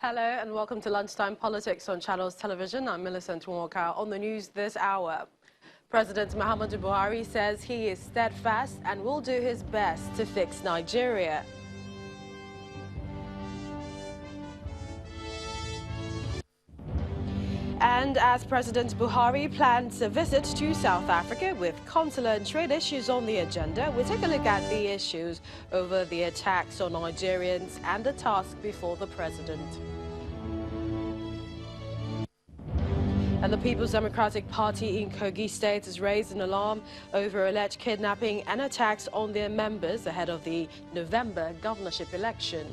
Hello and welcome to Lunchtime Politics on Channels Television. I'm Millicent Walker. On the news this hour, President Muhammadu Buhari says he is steadfast and will do his best to fix Nigeria. And as President Buhari plans a visit to South Africa with consular and trade issues on the agenda, we take a look at the issues over the attacks on Nigerians and the task before the president. And the People's Democratic Party in Kogi State has raised an alarm over alleged kidnapping and attacks on their members ahead of the November governorship election.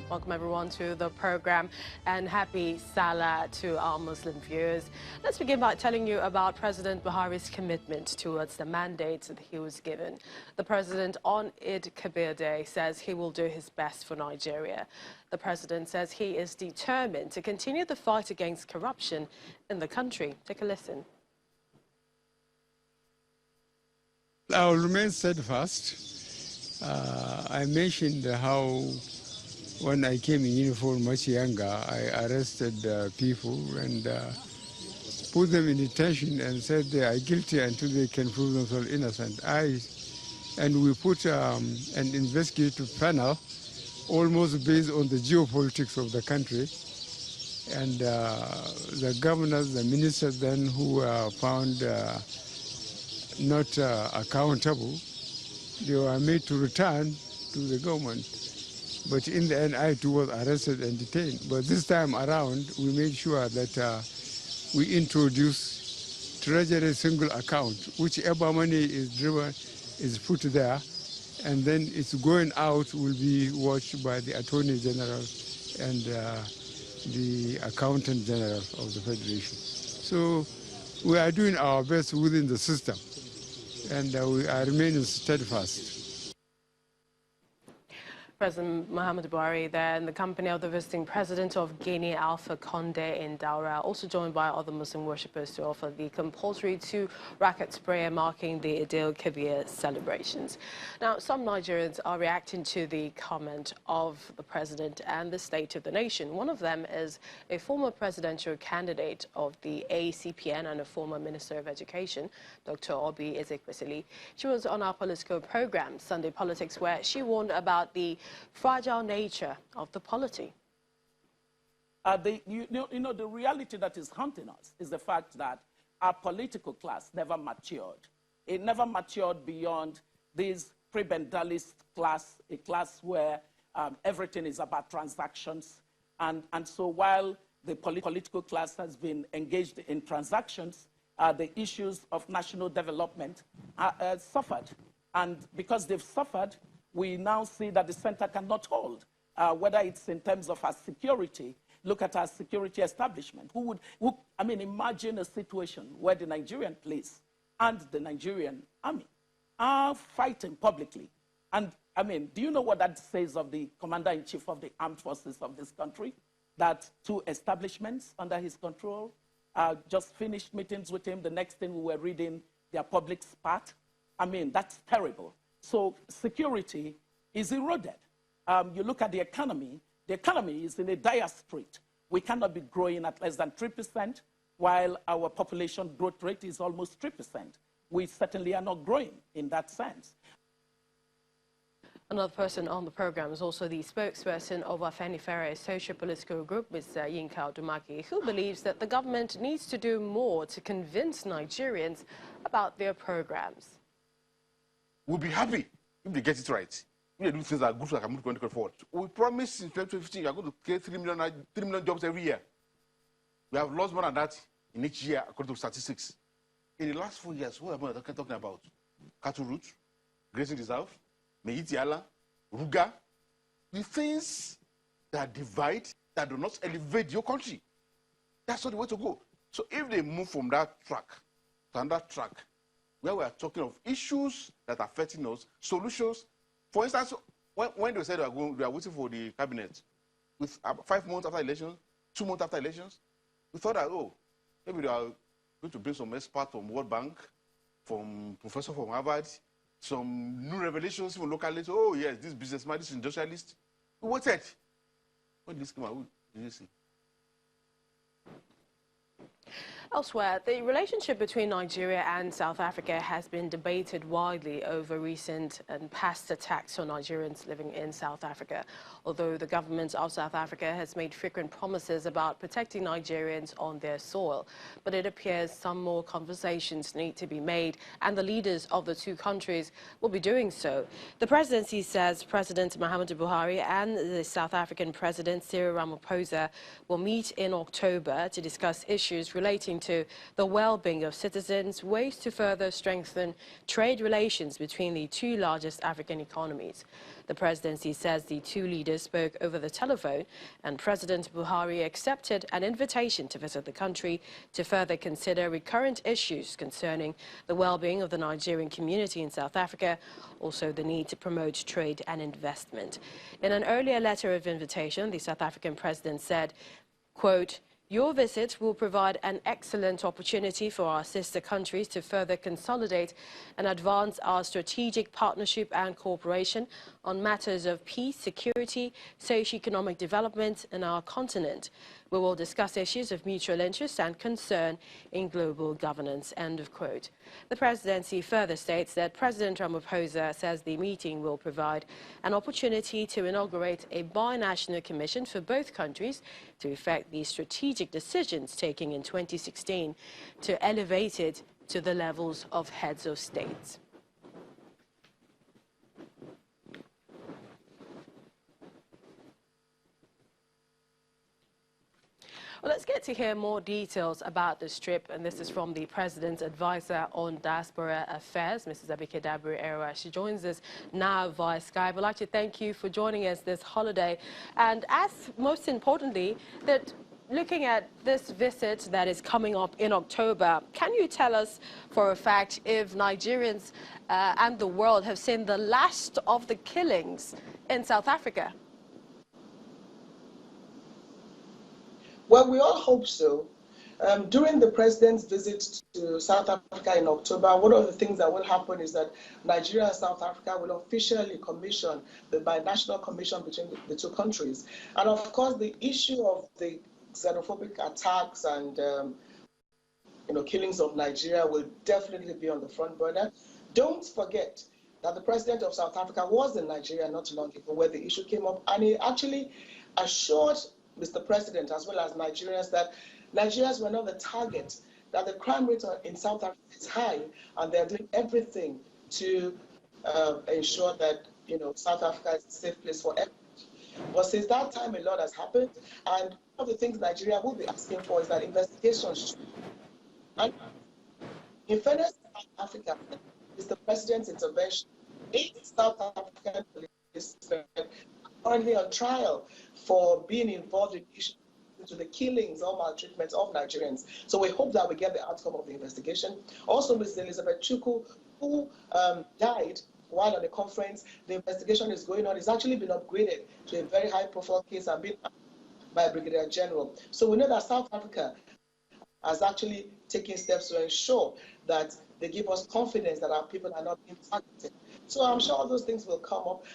Welcome everyone to the program and happy Salah to our Muslim viewers. Let's begin by telling you about President Buhari's commitment towards the mandates that he was given. The president on Eid Kabir Day says he will do his best for Nigeria. The president says he is determined to continue the fight against corruption in the country. Take a listen. I will remain steadfast. I mentioned how when I came in uniform much younger, I arrested people and put them in detention and said they are guilty until they can prove themselves innocent. And we put an investigative panel almost based on the geopolitics of the country. And the governors, the ministers then who were found not accountable, they were made to return to the government. But in the end, I too was arrested and detained. But this time around, we made sure that we introduce Treasury single account. Whichever money is driven is put there, and then it's going out will be watched by the Attorney General and the Accountant General of the Federation. So we are doing our best within the system, and we are remaining steadfast. President Muhammadu Buhari there in the company of the visiting president of Guinea, Alpha Condé in Daura, also joined by other Muslim worshippers to offer the compulsory 2-rakat prayer marking the Eid al-Kabir celebrations. Now, some Nigerians are reacting to the comment of the president and the state of the nation. One of them is a former presidential candidate of the ACPN and a former Minister of Education, Dr. Obi Ezekwesili. She was on our political program, Sunday Politics, where she warned about the fragile nature of the polity. The reality that is haunting us is the fact that our political class never matured. It never matured beyond this prebendalist class, a class where everything is about transactions. And so while the political class has been engaged in transactions, the issues of national development suffered. And because they've suffered, we now see that the center cannot hold, whether it's in terms of our security. Look at our security establishment. Imagine a situation where the Nigerian police and the Nigerian army are fighting publicly. And, do you know what that says of the commander-in-chief of the armed forces of this country? That 2 establishments under his control just finished meetings with him. The next thing we were reading, their public spat. That's terrible. So security is eroded. You look at the economy is in a dire strait. We cannot be growing at less than 3%, while our population growth rate is almost 3%. We certainly are not growing in that sense. Another person on the program is also the spokesperson of Afenifere's socio-political group, Ms. Yinka Odumaki, who believes that the government needs to do more to convince Nigerians about their programs. We'll be happy if they get it right. If they do things that are good for the community going forward. We promise in 2015 we are going to create 3 million jobs every year. We have lost more than that in each year according to statistics. In the last 4 years, what am I talking about? Cattle route, grazing reserve, Meitiala, Ruga, the things that divide, that do not elevate your country. That's not the way to go. So if they move from that track to another track, where we are talking of issues that are affecting us, solutions. For instance, when they said they are waiting for the cabinet, with 5 months after elections, 2 months after elections, we thought that, oh, maybe they are going to bring some experts from World Bank, from professor from Harvard, some new revelations from locally. So, oh, yes, this businessman, this industrialist. We waited. When this came out, who did you see? Elsewhere, the relationship between Nigeria and South Africa has been debated widely over recent and past attacks on Nigerians living in South Africa. Although the government of South Africa has made frequent promises about protecting Nigerians on their soil, but it appears some more conversations need to be made, and the leaders of the two countries will be doing so. The presidency says President Muhammadu Buhari and the South African President Cyril Ramaphosa will meet in October to discuss issues relating to the well-being of citizens, ways to further strengthen trade relations between the two largest African economies. The presidency says the two leaders spoke over the telephone, and President Buhari accepted an invitation to visit the country to further consider recurrent issues concerning the well-being of the Nigerian community in South Africa, also the need to promote trade and investment. In an earlier letter of invitation, the South African president said, quote, "Your visit will provide an excellent opportunity for our sister countries to further consolidate and advance our strategic partnership and cooperation on matters of peace, security, socio-economic development in our continent. We will discuss issues of mutual interest and concern in global governance," end of quote. The presidency further states that President Ramaphosa says the meeting will provide an opportunity to inaugurate a binational commission for both countries to effect the strategic decisions taken in 2016 to elevate it to the levels of heads of states. Well, let's get to hear more details about this trip, and this is from the President's Advisor on Diaspora Affairs, Mrs. Dabiri Erewa. She joins us now via Skype. I'd like to thank you for joining us this holiday, and as most importantly, that looking at this visit that is coming up in October, can you tell us for a fact if Nigerians and the world have seen the last of the killings in South Africa? Well, we all hope so. During the president's visit to South Africa in October, one of the things that will happen is that Nigeria and South Africa will officially commission the binational commission between the two countries. And of course, the issue of the xenophobic attacks and killings of Nigeria will definitely be on the front burner. Don't forget that the president of South Africa was in Nigeria not long ago where the issue came up, and he actually assured Mr. President, as well as Nigerians, that Nigerians were not the target, that the crime rate in South Africa is high, and they're doing everything to ensure that South Africa is a safe place for everyone. But since that time, a lot has happened, and one of the things Nigeria will be asking for is that investigations. And in fairness to South Africa, is the president's intervention. 8 South African policemen are currently on trial for being involved into the killings or maltreatment of Nigerians. So we hope that we get the outcome of the investigation. Also, Ms. Elizabeth Chukwu, who died while on a conference, the investigation is going on. It's actually been upgraded to a very high-profile case and been by a Brigadier General. So we know that South Africa has actually taken steps to ensure that they give us confidence that our people are not being targeted. So I'm sure all those things will come up.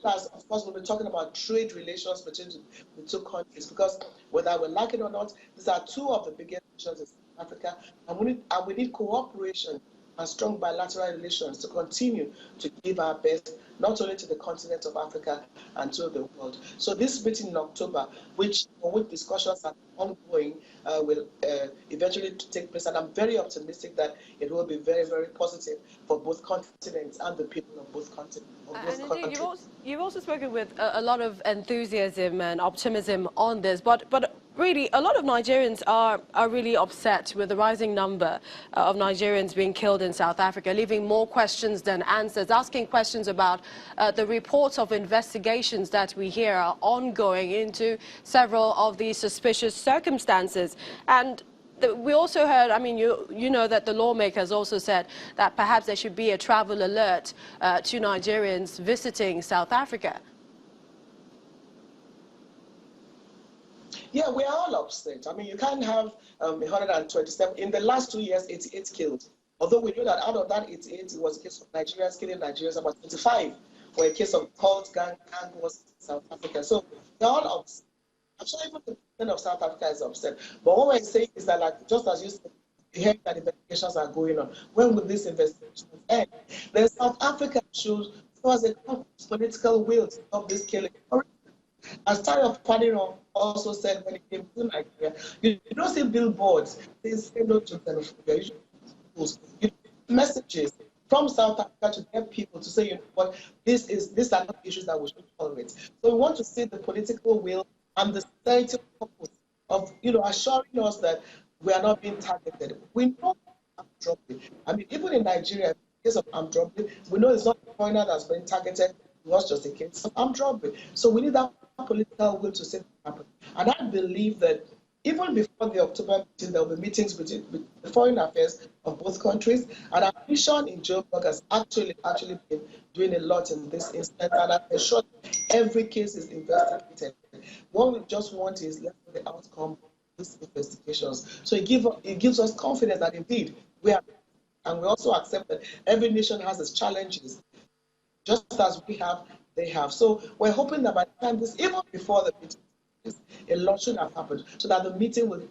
As of course, we'll be talking about trade relations between the two countries, because whether we like it or not, these are two of the biggest nations in South Africa, and we need cooperation and strong bilateral relations to continue to give our best, not only to the continent of Africa and to the world. So this meeting in October, which discussions are ongoing, will eventually take place, and I'm very optimistic that it will be very, very positive for both continents and the people of both continents. And indeed, you've also spoken with a lot of enthusiasm and optimism on this, but really, a lot of Nigerians are really upset with the rising number of Nigerians being killed in South Africa, leaving more questions than answers, asking questions about the reports of investigations that we hear are ongoing into several of these suspicious circumstances. And we also heard, I mean, you know that the lawmakers also said that perhaps there should be a travel alert to Nigerians visiting South Africa. Yeah, we are all upset. I mean, you can't have 127. In the last 2 years, 88 killed. Although we know that out of that 88, it was a case of Nigerians killing Nigerians, about 25 were a case of cult gang was in South Africa. So they're all upset. I'm sure even the president of South Africa is upset. But what we're saying is that, like, just as you said, we hear that investigations are going on. When will these investigations end? Then South Africa should show us a political will to stop this killing. As Tayo Fadiro also said when he came to Nigeria, you don't see billboards. They say no to xenophobia. You messages from South Africa to their people to say, you know what, these are not issues that we should tolerate. So we want to see the political will and the sincerity purpose of, assuring us that we are not being targeted. We know armed robbery. I mean, even in Nigeria, in the case of armed robbery, we know it's not the foreigner that's been targeted. It was just a case of armed robbery. So we need that political will to see it happen. And I believe that even before the October meeting, there will be meetings with the foreign affairs of both countries. And our mission in Joburg has actually been doing a lot in this instance. And I'm sure every case is investigated. What we just want is let's see the outcome of these investigations. So it gives us confidence that indeed we are, and we also accept that every nation has its challenges, just as we have, they have. So we're hoping that by the time this, even before the meeting, a lot should have happened, so that the meeting will,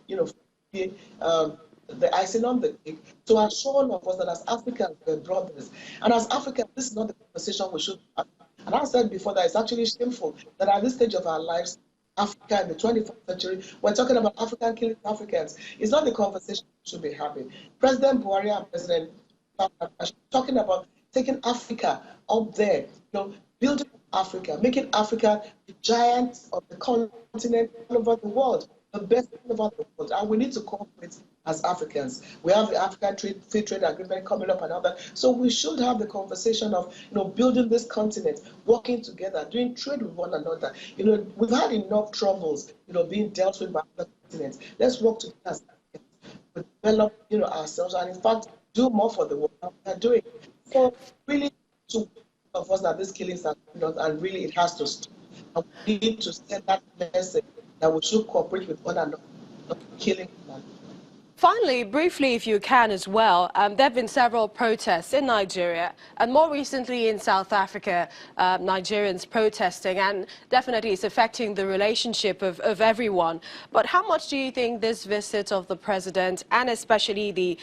be the icing on the cake to assure all of us that as Africans, we're brothers. And as Africans, this is not the conversation we should have. And I said before that it's actually shameful that at this stage of our lives, Africa in the 21st century, we're talking about African killing Africans. It's not the conversation we should be having. President Buhari and President Trump are talking about taking Africa up there, building Africa, making Africa the giant of the continent all over the world, the best all over the world. And we need to cooperate as Africans. We have the African Free Trade Agreement coming up and all that. So we should have the conversation of, building this continent, working together, doing trade with one another. We've had enough troubles, being dealt with by other continents. Let's work together as Africans, develop, ourselves, and in fact, do more for the world than we are doing. So really, to of us that these killings are going on, and really it has to stop. And we need to send that message that we should cooperate with one another, not killing one another. Finally, briefly, if you can as well, there have been several protests in Nigeria and more recently in South Africa, Nigerians protesting, and definitely it's affecting the relationship of everyone. But how much do you think this visit of the president and especially the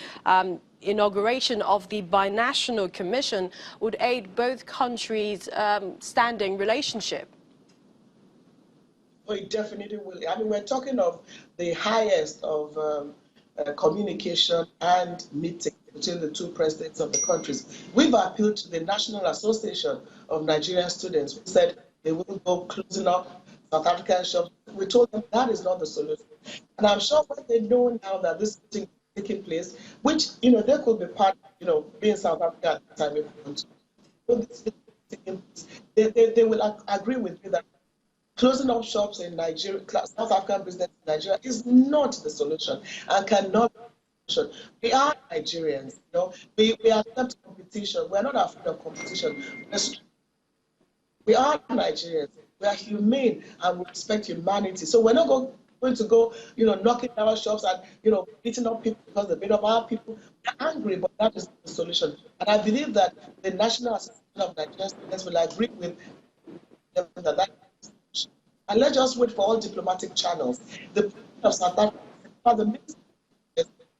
inauguration of the binational commission would aid both countries' standing relationship? Well, it definitely will. I mean, we're talking of the highest of communication and meeting between the two presidents of the countries. We've appealed to the National Association of Nigerian Students, who said they will go closing up South African shops. We told them that is not the solution. And I'm sure when they know now that this meeting is taking place, which, they could be part, being South Africa at the time if they want to. They will agree with me that closing up shops in Nigeria, South African business in Nigeria is not the solution and cannot be the solution. We are Nigerians, we accept competition. We're not afraid of competition. We are Nigerians. We are humane and we respect humanity. So we're not going to go, knocking down our shops and, beating up people because they're made of our people. We're angry, but that is the solution. And I believe that the National Association of Nigerian Students will agree with them that and let's just wait for all diplomatic channels. The President of South Africa, the Minister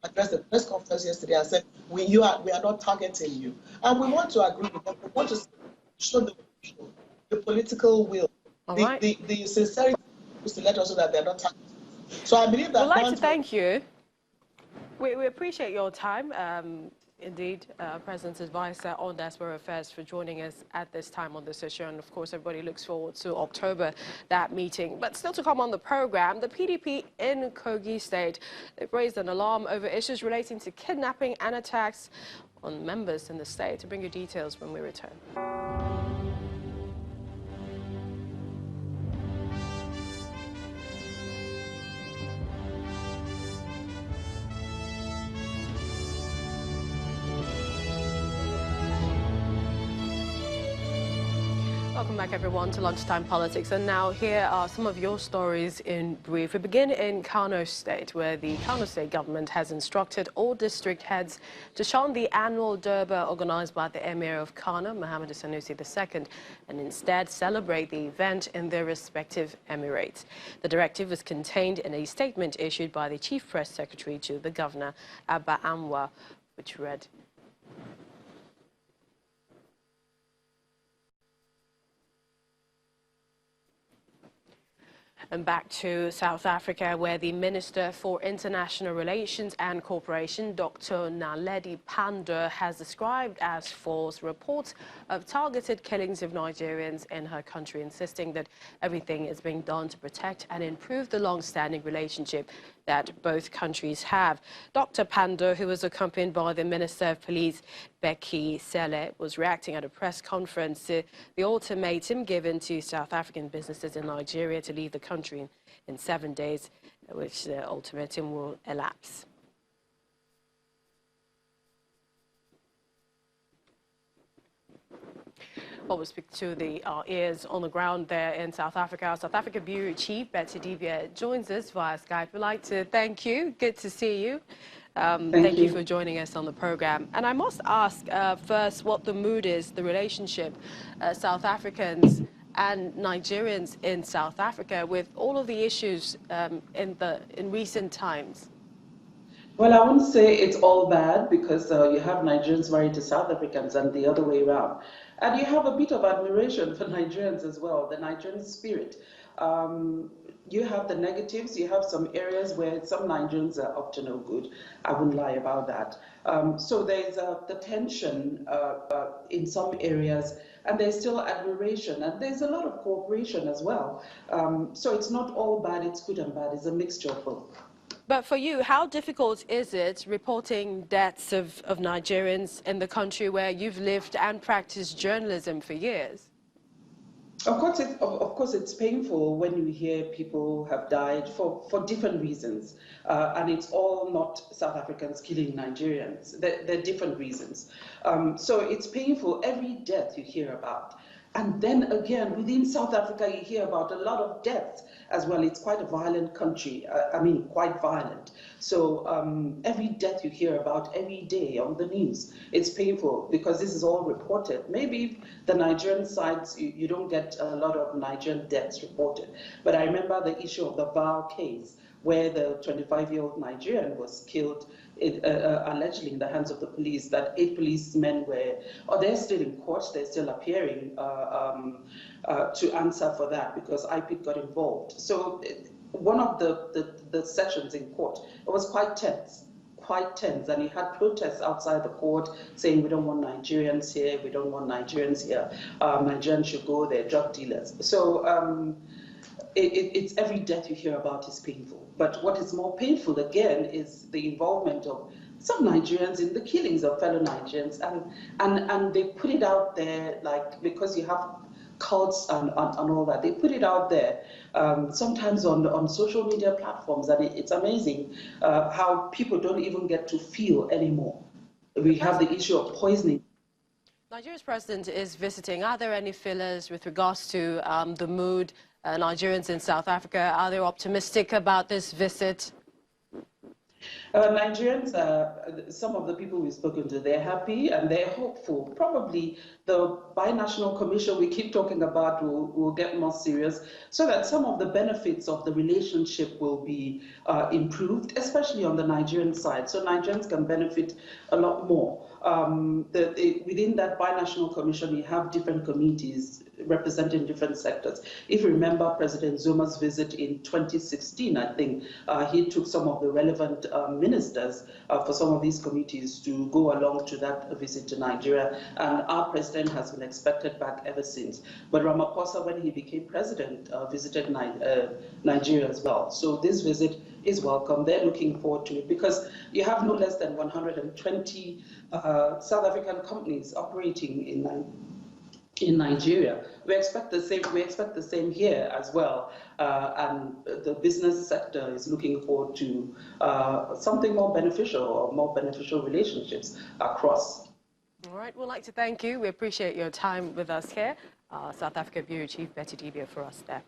addressed the press conference yesterday and said, we are not targeting you. And we want to agree with them. We want to show the political will, the sincerity to let us know that they're not targeting. So I believe that. We'd like to thank you. We appreciate your time. Indeed, President's Advisor on Diaspora Affairs for joining us at this time on this issue. And of course, everybody looks forward to October, that meeting. But still to come on the program, the PDP in Kogi State, they've raised an alarm over issues relating to kidnapping and attacks on members in the state. To bring you details when we return. Welcome back, everyone, to Lunchtime Politics. And now here are some of your stories in brief. We begin in Kano State, where the Kano State government has instructed all district heads to shun the annual Durbar organized by the Emir of Kano, Mohammed Sanusi II, and instead celebrate the event in their respective emirates. The directive was contained in a statement issued by the Chief Press Secretary to the Governor, Abba Anwar, which read: And back to South Africa, where the Minister for International Relations and Cooperation, Dr. Naledi Pandor, has described as false reports of targeted killings of Nigerians in her country, insisting that everything is being done to protect and improve the long-standing relationship that both countries have. Dr. Pandor, who was accompanied by the Minister of Police, Becky Sele, was reacting at a press conference to the ultimatum given to South African businesses in Nigeria to leave the country in 7 days, which the ultimatum will elapse. Well, we'll speak to the ears on the ground there in South Africa. South Africa Bureau Chief Betty Divya joins us via Skype. We'd like to thank you. Good to see you. Thank you for joining us on the program. And I must ask first what the mood is, the relationship South Africans and Nigerians in South Africa with all of the issues in recent times. Well, I wouldn't say it's all bad, because you have Nigerians married to South Africans and the other way around. And you have a bit of admiration for Nigerians as well, the Nigerian spirit. You have the negatives. You have some areas where some Nigerians are up to no good. I wouldn't lie about that. So there's the tension in some areas, and there's still admiration, and there's a lot of cooperation as well. So it's not all bad, it's good and bad. It's a mixture of both. But for you, how difficult is it reporting deaths of Nigerians in the country where you've lived and practiced journalism for years? Of course, it's painful when you hear people have died for different reasons. And it's all not South Africans killing Nigerians. They're different reasons. So it's painful every death you hear about. And then again, within South Africa, you hear about a lot of deaths as well. It's quite a violent country. I mean, quite violent. So every death you hear about every day on the news, it's painful because this is all reported. Maybe the Nigerian sides, you don't get a lot of Nigerian deaths reported. But I remember the issue of the Val case, where the 25-year-old Nigerian was killed allegedly in the hands of the police, that 8 policemen they're still in court, they're still appearing to answer for that because IPIC got involved. So one of the sessions in court, it was quite tense, and you had protests outside the court saying, we don't want Nigerians here, we don't want Nigerians here, Nigerians should go, they're drug dealers. So it's every death you hear about is painful. But what is more painful, again, is the involvement of some Nigerians in the killings of fellow Nigerians. And they put it out there, like, because you have cults and all that, they put it out there, sometimes on social media platforms. And it's amazing how people don't even get to feel anymore. We have the issue of poisoning. Nigeria's president is visiting. Are there any fillers with regards to the mood? Nigerians in South Africa, are they optimistic about this visit? Nigerians, some of the people we've spoken to, they're happy and they're hopeful. Probably the binational commission we keep talking about will get more serious so that some of the benefits of the relationship will be improved, especially on the Nigerian side. So Nigerians can benefit a lot more. Within that binational commission, you have different committees representing different sectors. If you remember President Zuma's visit in 2016, I think, he took some of the relevant ministers for some of these committees to go along to that visit to Nigeria, and our president has been expected back ever since. But Ramaphosa, when he became president, visited Nigeria as well. So this visit is welcome. They're looking forward to it because you have no less than 120 South African companies operating in Nigeria. We expect the same. We expect the same here as well, and the business sector is looking forward to something more beneficial or more beneficial relationships across. All right, we'd like to thank you. We appreciate your time with us here. South Africa Bureau Chief Betty Dibia for us there.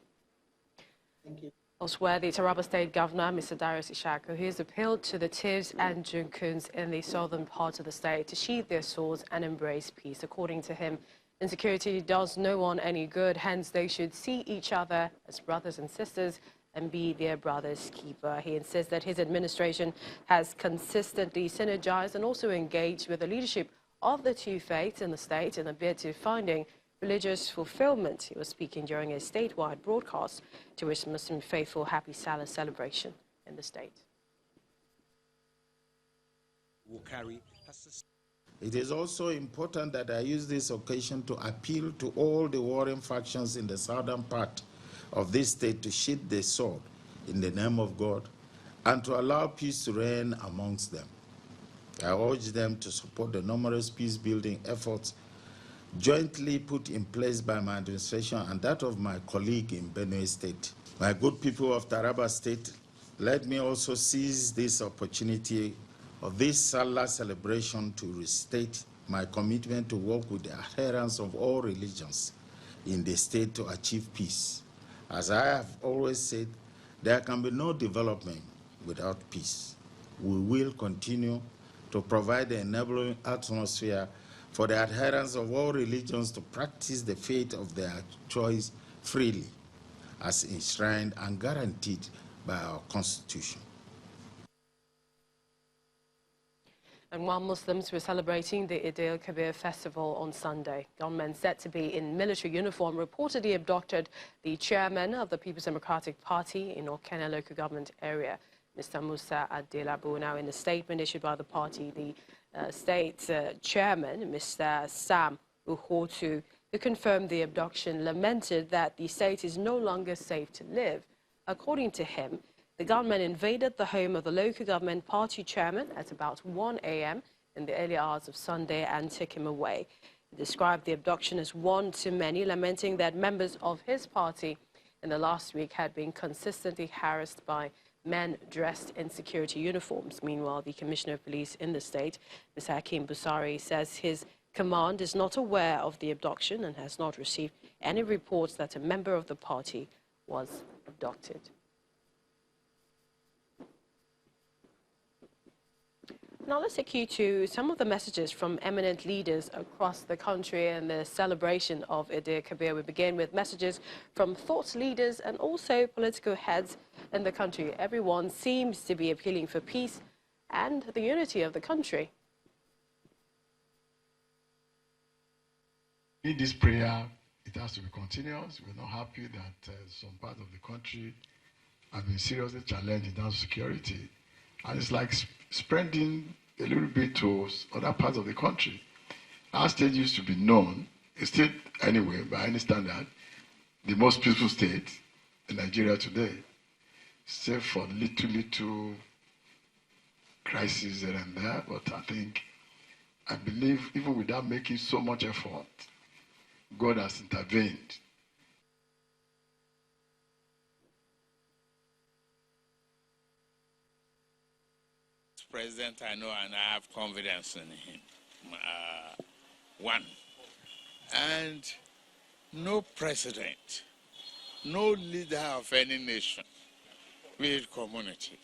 Thank you. Elsewhere, the Taraba State Governor, Mr. Darius Ishaku, who has appealed to the Tivs and Junkuns in the southern part of the state to sheathe their swords and embrace peace. According to him, insecurity does no one any good, hence they should see each other as brothers and sisters and be their brother's keeper. He insists that his administration has consistently synergized and also engaged with the leadership of the two faiths in the state in a bid to finding religious fulfillment. He was speaking during a statewide broadcast to wish Muslim faithful happy Salah celebration in the state. It is also important that I use this occasion to appeal to all the warring factions in the southern part of this state to sheathe the sword in the name of God and to allow peace to reign amongst them. I urge them to support the numerous peace-building efforts jointly put in place by my administration and that of my colleague in Benue State. My good people of Taraba State, let me also seize this opportunity of this Salah celebration to restate my commitment to work with the adherents of all religions in the state to achieve peace. As I have always said, there can be no development without peace. We will continue to provide the enabling atmosphere for the adherents of all religions to practice the faith of their choice freely, as enshrined and guaranteed by our Constitution. And while Muslims were celebrating the Eid al-Kabir festival on Sunday, gunmen said to be in military uniform reportedly abducted the chairman of the People's Democratic Party in Okene local government area, Mr. Musa Adelabu. Now, in a statement issued by the party, the state chairman, Mr. Sam Uhotu, who confirmed the abduction, lamented that the state is no longer safe to live. According to him, the gunmen invaded the home of the local government party chairman at about 1 a.m. in the early hours of Sunday and took him away. He described the abduction as one too many, lamenting that members of his party in the last week had been consistently harassed by men dressed in security uniforms. Meanwhile, the Commissioner of Police in the state, Mr. Hakim Busari, says his command is not aware of the abduction and has not received any reports that a member of the party was abducted. Now let's take you to some of the messages from eminent leaders across the country and the celebration of Eid al-Kabir. We begin with messages from thought leaders and also political heads in the country. Everyone seems to be appealing for peace and the unity of the country. In this prayer, it has to be continuous. We're not happy that some part of the country have been seriously challenged in terms of security. And it's like spreading a little bit to other parts of the country. Our state used to be known, a state anyway, by any standard, the most peaceful state in Nigeria today, save for little crises here and there. But I believe even without making so much effort, God has intervened. President, I know, and I have confidence in him. One. And no president, no leader of any nation, we community,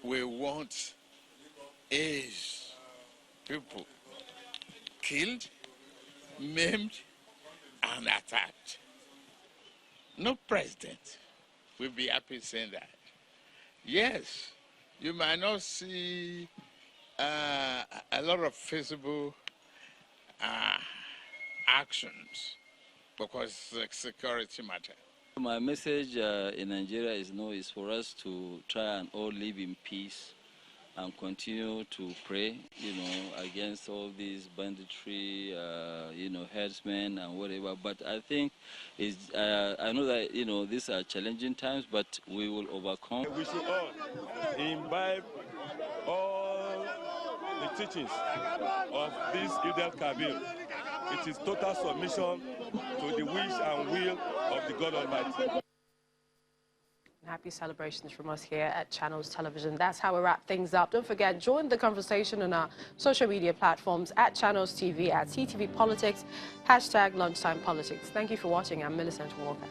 we want is people killed, maimed, and attacked. No president will be happy saying that. Yes. You might not see a lot of visible actions because it's a security matter. My message in Nigeria is for us to try and all live in peace and continue to pray, against all these banditry, herdsmen and whatever. But I think I know that, these are challenging times, but we will overcome. We should all imbibe all the teachings of this Eid al-Kabir. It is total submission to the wish and will of the God Almighty. Happy celebrations from us here at Channels Television. That's how we wrap things up. Don't forget, join the conversation on our social media platforms at Channels TV, at CTV Politics, #LunchtimePolitics. Thank you for watching. I'm Millicent Walker.